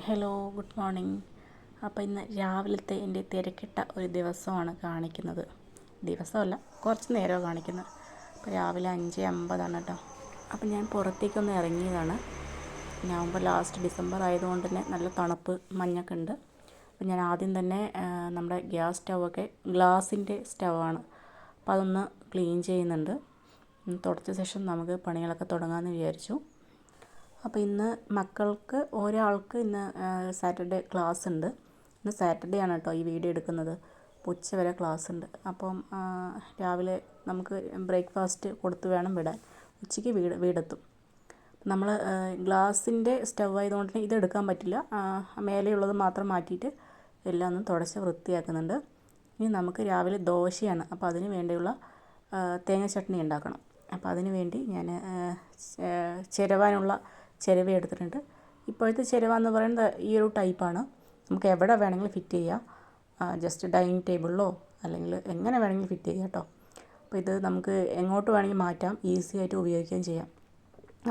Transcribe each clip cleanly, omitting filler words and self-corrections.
Hello, good morning. അപ്പോൾ ഇന്ന് രാവിലത്തെ എൻ്റെ തിരക്കിട്ട ഒരു ദിവസമാണ് കാണിക്കുന്നത്. ദിവസമല്ല, കുറച്ച് നേരമാണ് കാണിക്കുന്നത്. അപ്പോൾ രാവിലെ 5:50 കേട്ടോ. അപ്പോൾ ഞാൻ പുറത്തേക്കൊന്ന് ഇറങ്ങിയതാണ്. നവംബർ ലാസ്റ്റ്, ഡിസംബർ ആയതുകൊണ്ട് തന്നെ നല്ല തണുപ്പ് മഞ്ഞൊക്കെ ഉണ്ട്. അപ്പോൾ ഞാൻ ആദ്യം തന്നെ നമ്മുടെ ഗ്യാസ് സ്റ്റൗവൊക്കെ ഗ്ലാസിൻ്റെ സ്റ്റൗവാണ്, അപ്പോൾ അതൊന്ന് ക്ലീൻ ചെയ്യുന്നുണ്ട്. തുടച്ച ശേഷം നമുക്ക് പണികളൊക്കെ തുടങ്ങാമെന്ന് വിചാരിച്ചു. അപ്പോൾ ഇന്ന് മക്കൾക്ക് ഒരാൾക്ക് ഇന്ന് സാറ്റർഡേ ക്ലാസ് ഉണ്ട്. ഇന്ന് സാറ്റർഡേ ആണ് കേട്ടോ ഈ വീഡിയോ എടുക്കുന്നത്. ഉച്ച വരെ ക്ലാസ് ഉണ്ട്. അപ്പം രാവിലെ നമുക്ക് ബ്രേക്ക്ഫാസ്റ്റ് കൊടുത്ത് വേണം വിടാൻ. ഉച്ചയ്ക്ക് വീടെത്തും. നമ്മൾ ഗ്ലാസിൻ്റെ സ്റ്റൗ ആയതുകൊണ്ട് തന്നെ ഇതെടുക്കാൻ പറ്റില്ല. മേലെയുള്ളത് മാത്രം മാറ്റിയിട്ട് എല്ലാം ഒന്ന് തുടച്ച് വൃത്തിയാക്കുന്നുണ്ട്. ഇനി നമുക്ക് രാവിലെ ദോശയാണ്. അപ്പോൾ അതിന് വേണ്ടിയുള്ള തേങ്ങ ചട്നി ഉണ്ടാക്കണം. അപ്പോൾ അതിന് വേണ്ടി ഞാൻ ചിരവ എടുത്തിട്ടുണ്ട്. ഇപ്പോഴത്തെ ചിരവ എന്ന് പറയുന്നത് ഈ ഒരു ടൈപ്പാണ്. നമുക്ക് എവിടെ വേണമെങ്കിലും ഫിറ്റ് ചെയ്യാം. ജസ്റ്റ് ഡൈനിങ് ടേബിളിലോ അല്ലെങ്കിൽ എങ്ങനെ വേണമെങ്കിലും ഫിറ്റ് ചെയ്യാം കേട്ടോ. അപ്പോൾ ഇത് നമുക്ക് എങ്ങോട്ട് വേണമെങ്കിൽ മാറ്റാം, ഈസി ആയിട്ട് ഉപയോഗിക്കുകയും ചെയ്യാം.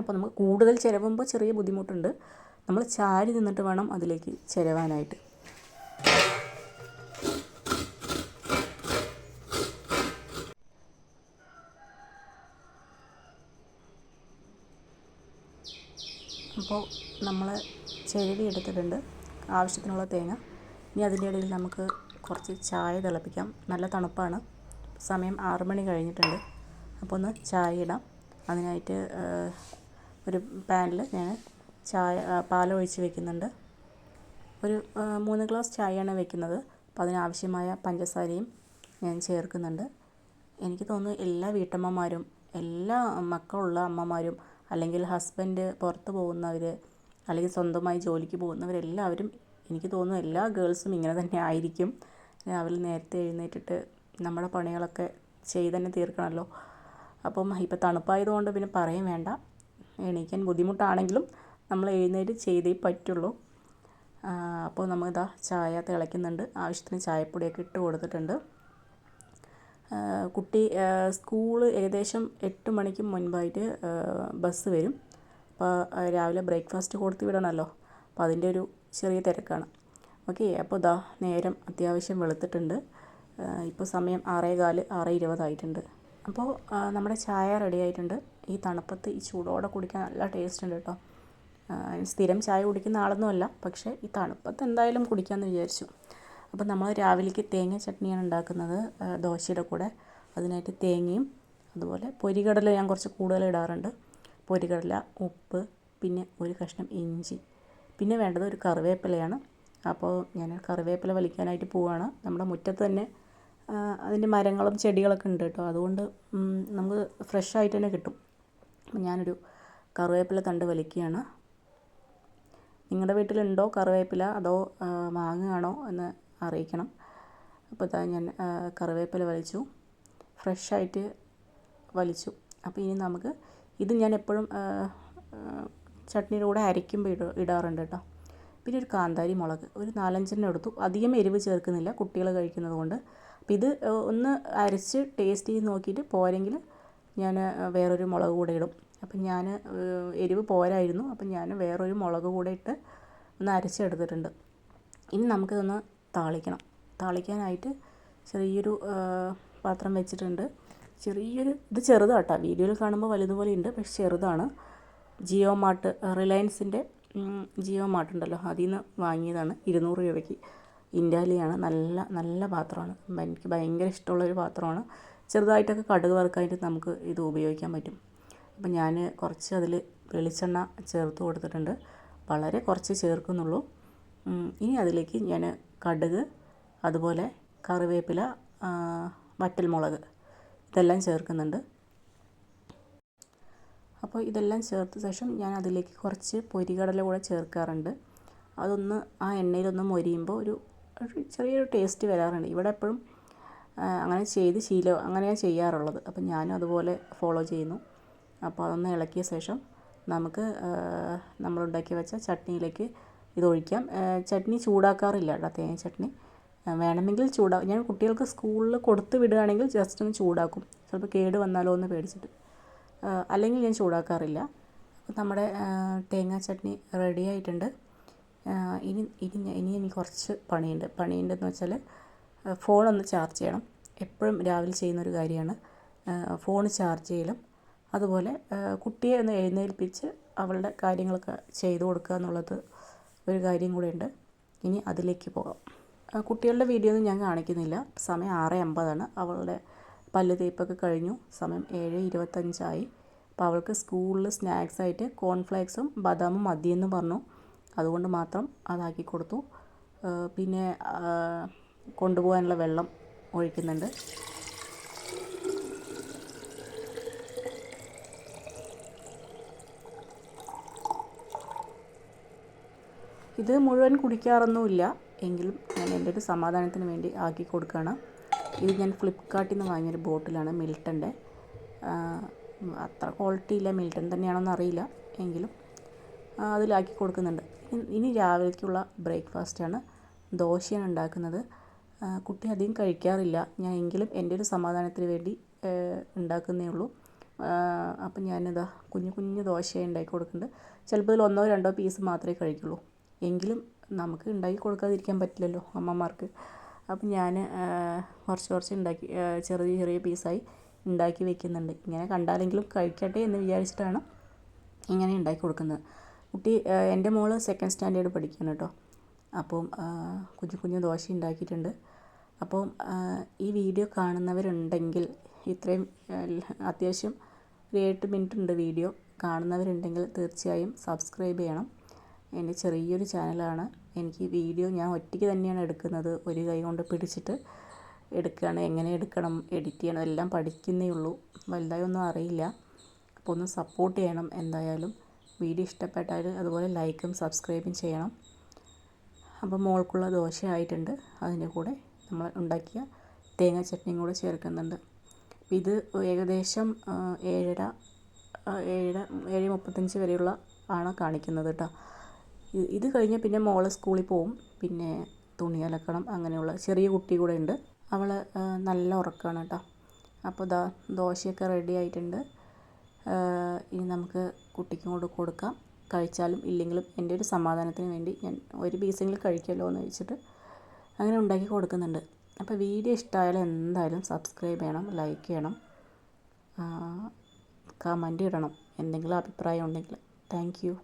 അപ്പോൾ നമുക്ക് കൂടുതൽ ചിരവുമ്പോൾ ചെറിയ ബുദ്ധിമുട്ടുണ്ട്. നമ്മൾ ചാരി നിന്നിട്ട് വേണം അതിലേക്ക് ചിരവാനായിട്ട്. അപ്പോൾ നമ്മൾ ചിരവി എടുത്തിട്ടുണ്ട്, ആവശ്യത്തിനുള്ള തേങ്ങ. ഇനി അതിൻ്റെ ഇടയിൽ നമുക്ക് കുറച്ച് ചായ തിളപ്പിക്കാം. നല്ല തണുപ്പാണ്. സമയം 6 മണി കഴിഞ്ഞിട്ടുണ്ട്. അപ്പോൾ ഒന്ന് ചായ ഇടാം. അതിനായിട്ട് ഒരു പാനിൽ ഞാൻ പാലൊഴിച്ച് വെക്കുന്നുണ്ട്. ഒരു 3 ഗ്ലാസ് ചായയാണ് വെക്കുന്നത്. അപ്പോൾ അതിനാവശ്യമായ പഞ്ചസാരയും ഞാൻ ചേർക്കുന്നുണ്ട്. എനിക്ക് തോന്നുന്നു എല്ലാ വീട്ടമ്മമാരും, എല്ലാ മക്കളുള്ള അമ്മമാരും, അല്ലെങ്കിൽ ഹസ്ബൻഡ് പുറത്ത് പോകുന്നവർ, അല്ലെങ്കിൽ സ്വന്തമായി ജോലിക്ക് പോകുന്നവരെല്ലാവരും, എനിക്ക് തോന്നുന്നു എല്ലാ ഗേൾസും ഇങ്ങനെ തന്നെ ആയിരിക്കും. രാവിലെ നേരത്തെ എഴുന്നേറ്റിട്ട് നമ്മുടെ പണികളൊക്കെ ചെയ്ത് തന്നെ തീർക്കണമല്ലോ. അപ്പം ഇപ്പോൾ തണുപ്പായതുകൊണ്ട് പിന്നെ പറയും വേണ്ട, എണീക്കാൻ ബുദ്ധിമുട്ടാണെങ്കിലും നമ്മൾ എഴുന്നേറ്റ് ചെയ്തേ പറ്റുള്ളൂ. അപ്പോൾ നമ്മളിതാ ചായ തിളയ്ക്കുന്നുണ്ട്. ആവശ്യത്തിന് ചായപ്പൊടിയൊക്കെ ഇട്ട് കൊടുത്തിട്ടുണ്ട്. കുട്ടി സ്കൂള് ഏകദേശം 8 മണിക്ക് മുൻപായിട്ട് ബസ് വരും. അപ്പോൾ രാവിലെ ബ്രേക്ക്ഫാസ്റ്റ് കൊടുത്ത് വിടണമല്ലോ. അപ്പോൾ അതിൻ്റെ ഒരു ചെറിയ തിരക്കാണ്. ഓക്കെ, അപ്പോൾ ഇതാ നേരം അത്യാവശ്യം വെളുത്തിട്ടുണ്ട്. ഇപ്പോൾ സമയം 6:15, 6:20 ആയിട്ടുണ്ട്. അപ്പോൾ നമ്മുടെ ചായ റെഡി ആയിട്ടുണ്ട്. ഈ തണുപ്പത്ത് ഈ ചൂടോടെ കുടിക്കാൻ നല്ല ടേസ്റ്റ് ഉണ്ട് കേട്ടോ. സ്ഥിരം ചായ കുടിക്കുന്ന ആളൊന്നുമല്ല, പക്ഷേ ഈ തണുപ്പത്ത് എന്തായാലും കുടിക്കാമെന്ന് വിചാരിച്ചു. അപ്പോൾ നമ്മൾ രാവിലേക്ക് തേങ്ങ ചട്നിയാണ് ഉണ്ടാക്കുന്നത് ദോശയുടെ കൂടെ. അതിനായിട്ട് തേങ്ങയും അതുപോലെ പൊരികടല ഞാൻ കുറച്ച് കൂടുതൽ ഇടാറുണ്ട്. പൊരികടല, ഉപ്പ്, പിന്നെ ഒരു കഷ്ണം ഇഞ്ചി, പിന്നെ വേണ്ടത് ഒരു കറിവേപ്പിലയാണ്. അപ്പോൾ ഞാൻ കറിവേപ്പില വലിക്കാനായിട്ട് പോവുകയാണ്. നമ്മുടെ മുറ്റത്ത് തന്നെ അതിൻ്റെ മരങ്ങളും ചെടികളൊക്കെ ഉണ്ട് കേട്ടോ. അതുകൊണ്ട് നമുക്ക് ഫ്രഷ് ആയിട്ട് തന്നെ കിട്ടും. അപ്പോൾ ഞാനൊരു കറിവേപ്പില തണ്ട് വലിക്കുകയാണ്. നിങ്ങളുടെ വീട്ടിലുണ്ടോ കറിവേപ്പില, അതോ വാങ്ങുകയാണോ എന്ന് അറിയിക്കണം. അപ്പോൾ ഇതാ ഞാൻ കറിവേപ്പില വലിച്ചു, ഫ്രഷായിട്ട് വലിച്ചു. അപ്പോൾ ഇനി നമുക്ക് ഇത് ഞാൻ എപ്പോഴും ചട്നിയുടെ കൂടെ അരയ്ക്കുമ്പോൾ ഇടാറുണ്ട് കേട്ടോ. പിന്നെ ഒരു കാന്താരി മുളക് ഒരു 4-5 എടുത്തു. അധികം എരിവ് ചേർക്കുന്നില്ല, കുട്ടികൾ കഴിക്കുന്നത് കൊണ്ട്. അപ്പോൾ ഇത് ഒന്ന് അരച്ച് ടേസ്റ്റ് ചെയ്ത് നോക്കിയിട്ട് പോരെങ്കിൽ ഞാൻ വേറൊരു മുളക് കൂടെ ഇടും. അപ്പം ഞാൻ എരിവ് പോരായിരുന്നു, അപ്പം ഞാൻ വേറൊരു മുളക് കൂടെ ഇട്ട് ഒന്ന് അരച്ചെടുത്തിട്ടുണ്ട്. ഇനി നമുക്കിതൊന്ന് താളിക്കണം. താളിക്കാനായിട്ട് ചെറിയൊരു പാത്രം വെച്ചിട്ടുണ്ട്. ഇത് ചെറുതാണ് കേട്ടോ. വീഡിയോയിൽ കാണുമ്പോൾ വലുതുപോലെ ഉണ്ട്, പക്ഷെ ചെറുതാണ്. ജിയോ മാർട്ട്, റിലയൻസിൻ്റെ ജിയോ മാർട്ട് ഉണ്ടല്ലോ, അതിൽ നിന്ന് വാങ്ങിയതാണ്. 200 രൂപയ്ക്ക്. ഇൻഡാലിയാണ്. നല്ല പാത്രമാണ്. എനിക്ക് ഭയങ്കര ഇഷ്ടമുള്ളൊരു പാത്രമാണ്. ചെറുതായിട്ടൊക്കെ കടുക് വറുക്കാനായിട്ട് നമുക്ക് ഇത് ഉപയോഗിക്കാൻ പറ്റും. അപ്പം ഞാൻ കുറച്ച് അതിൽ വെളിച്ചെണ്ണ ചേർത്ത് കൊടുത്തിട്ടുണ്ട്. വളരെ കുറച്ച് ചേർക്കുന്നുള്ളൂ. ഇനി അതിലേക്ക് ഞാൻ കടുക്, അതുപോലെ കറിവേപ്പില, വറ്റൽമുളക് ഇതെല്ലാം ചേർക്കുന്നുണ്ട്. അപ്പോൾ ഇതെല്ലാം ചേർത്ത ശേഷം ഞാൻ അതിലേക്ക് കുറച്ച് പൊരികടല കൂടെ ചേർക്കാറുണ്ട്. അതൊന്ന് ആ എണ്ണയിലൊന്ന് മൊരിയുമ്പോൾ ഒരു ചെറിയൊരു ടേസ്റ്റ് വരാറുണ്ട്. ഇവിടെ എപ്പോഴും അങ്ങനെയാണ് ചെയ്യാറുള്ളത്. അപ്പം ഞാനും അതുപോലെ ഫോളോ ചെയ്യുന്നു. അപ്പോൾ അതൊന്ന് ഇളക്കിയ ശേഷം നമുക്ക് നമ്മളുണ്ടാക്കി വെച്ച ചട്നിയിലേക്ക് ഇതൊഴിക്കാം. ചട്നി ചൂടാക്കാറില്ല കേട്ടോ, തേങ്ങ ചട്നി. വേണമെങ്കിൽ ഞാൻ കുട്ടികൾക്ക് സ്കൂളിൽ കൊടുത്ത് വിടുകയാണെങ്കിൽ ജസ്റ്റ് ഒന്ന് ചൂടാക്കും, ചിലപ്പോൾ കേട് വന്നാലോ എന്ന് പേടിച്ചിട്ട്. അല്ലെങ്കിൽ ഞാൻ ചൂടാക്കാറില്ല. അപ്പോൾ നമ്മുടെ തേങ്ങാ ചട്നി റെഡി ആയിട്ടുണ്ട്. ഇനി എനിക്ക് കുറച്ച് പണിയുണ്ടെന്ന് വെച്ചാൽ ഫോണൊന്ന് ചാർജ് ചെയ്യണം. എപ്പോഴും രാവിലെ ചെയ്യുന്നൊരു കാര്യമാണ് ഫോൺ ചാർജ് ചെയ്യലും. അതുപോലെ കുട്ടിയെ ഒന്ന് എഴുന്നേൽപ്പിച്ച് അവളുടെ കാര്യങ്ങളൊക്കെ ചെയ്തു കൊടുക്കുക എന്നുള്ളത് ഒരു കാര്യം കൂടെ ഉണ്ട്. ഇനി അതിലേക്ക് പോകാം. കുട്ടികളുടെ വീഡിയോ ഒന്നും ഞാൻ കാണിക്കുന്നില്ല. സമയം 6:50 അവളുടെ പല്ല് തേപ്പൊക്കെ കഴിഞ്ഞു. സമയം 7:25 അപ്പോൾ അവൾക്ക് സ്കൂളിൽ സ്നാക്സായിട്ട് കോൺഫ്ലേക്സും ബദാമും മതിയെന്ന് പറഞ്ഞു. അതുകൊണ്ട് മാത്രം അതാക്കി കൊടുത്തു. പിന്നെ കൊണ്ടുപോകാനുള്ള വെള്ളം ഒഴിക്കുന്നുണ്ട്. ഇത് മുഴുവൻ കുടിക്കാറൊന്നുമില്ല, എങ്കിലും ഞാൻ എൻ്റെ ഒരു സമാധാനത്തിന് വേണ്ടി ആക്കി കൊടുക്കുകയാണ്. ഇത് ഞാൻ ഫ്ലിപ്കാർട്ടിൽ നിന്ന് വാങ്ങിയൊരു ബോട്ടിലാണ്, മിൽട്ടൻ്റെ. അത്ര ക്വാളിറ്റി ഇല്ല, മിൽട്ടൺ തന്നെയാണെന്ന് അറിയില്ല, എങ്കിലും അതിലാക്കി കൊടുക്കുന്നുണ്ട്. ഇനി രാവിലേക്കുള്ള ബ്രേക്ക്ഫാസ്റ്റാണ്. ദോശയാണ് ഉണ്ടാക്കുന്നത്. കുട്ടി അധികം കഴിക്കാറില്ല, ഞാൻ എങ്കിലും എൻ്റെ ഒരു സമാധാനത്തിന് വേണ്ടി ഉണ്ടാക്കുന്നേ ഉള്ളൂ. അപ്പം ഞാനിതാ കുഞ്ഞു കുഞ്ഞു ദോശ ഉണ്ടാക്കി കൊടുക്കുന്നുണ്ട്. ചിലപ്പോൾ ഇതിൽ 1-2 പീസ് മാത്രമേ കഴിക്കുള്ളൂ, എങ്കിലും നമുക്ക് ഉണ്ടാക്കി കൊടുക്കാതിരിക്കാൻ പറ്റില്ലല്ലോ അമ്മമാർക്ക്. അപ്പം ഞാൻ കുറച്ച് ഉണ്ടാക്കി ചെറിയ പീസായി ഉണ്ടാക്കി വെക്കുന്നുണ്ട്. ഇങ്ങനെ കണ്ടാലെങ്കിലും കഴിക്കട്ടെ എന്ന് വിചാരിച്ചിട്ടാണ് ഇങ്ങനെ ഉണ്ടാക്കി കൊടുക്കുന്നത്. കുട്ടി എൻ്റെ മോള് 2nd സ്റ്റാൻഡേർഡ് പഠിക്കുകയാണ് കേട്ടോ. അപ്പം കുഞ്ഞു ദോശ ഉണ്ടാക്കിയിട്ടുണ്ട്. അപ്പം ഈ വീഡിയോ കാണുന്നവരുണ്ടെങ്കിൽ, ഇത്രയും അത്യാവശ്യം ഒരു 8 മിനിറ്റ് ഉണ്ട് വീഡിയോ, കാണുന്നവരുണ്ടെങ്കിൽ തീർച്ചയായും സബ്സ്ക്രൈബ് ചെയ്യണം. എൻ്റെ ചെറിയൊരു ചാനലാണ്. എനിക്ക് വീഡിയോ ഞാൻ ഒറ്റയ്ക്ക് തന്നെയാണ് എടുക്കുന്നത്, ഒരു കൈ കൊണ്ട് പിടിച്ചിട്ട് എടുക്കുകയാണ്. എങ്ങനെ എടുക്കണം, എഡിറ്റ് ചെയ്യണം എല്ലാം പഠിക്കുന്നേ ഉള്ളൂ, വലുതായി ഒന്നും അറിയില്ല. അപ്പോൾ ഒന്ന് സപ്പോർട്ട് ചെയ്യണം എന്തായാലും. വീഡിയോ ഇഷ്ടപ്പെട്ടാൽ അതുപോലെ ലൈക്കും സബ്സ്ക്രൈബും ചെയ്യണം. അപ്പോൾ മോൾക്കുള്ള ദോശ ആയിട്ടുണ്ട്. അതിൻ്റെ കൂടെ നമ്മൾ ഉണ്ടാക്കിയ തേങ്ങ ചട്നിയും കൂടെ ചേർക്കുന്നുണ്ട്. ഇത് ഏകദേശം 7:35 വരെയുള്ള ആണ് കാണിക്കുന്നത് കേട്ടോ. ഇത് കഴിഞ്ഞ് പിന്നെ മോള് സ്കൂളിൽ പോവും. പിന്നെ തുണി അലക്കണം, അങ്ങനെയുള്ള ചെറിയ കുട്ടി കൂടെ ഉണ്ട്. അവൾ നല്ല ഉറക്കമാണ് കേട്ടോ. അപ്പോൾ ദോശയൊക്കെ റെഡി ആയിട്ടുണ്ട്. ഇനി നമുക്ക് കുട്ടിക്കും കൂടെ കൊടുക്കാം. കഴിച്ചാലും ഇല്ലെങ്കിലും എൻ്റെ ഒരു സമാധാനത്തിന് വേണ്ടി ഞാൻ ഒരു പീസെങ്കിലും കഴിക്കുമല്ലോ എന്ന് വെച്ചിട്ട് അങ്ങനെ ഉണ്ടാക്കി കൊടുക്കുന്നുണ്ട്. അപ്പോൾ വീഡിയോ ഇഷ്ടമായാലും എന്തായാലും സബ്സ്ക്രൈബ് ചെയ്യണം, ലൈക്ക് ചെയ്യണം, കമൻറ്റ് ഇടണം എന്തെങ്കിലും അഭിപ്രായം ഉണ്ടെങ്കിൽ. Thank you.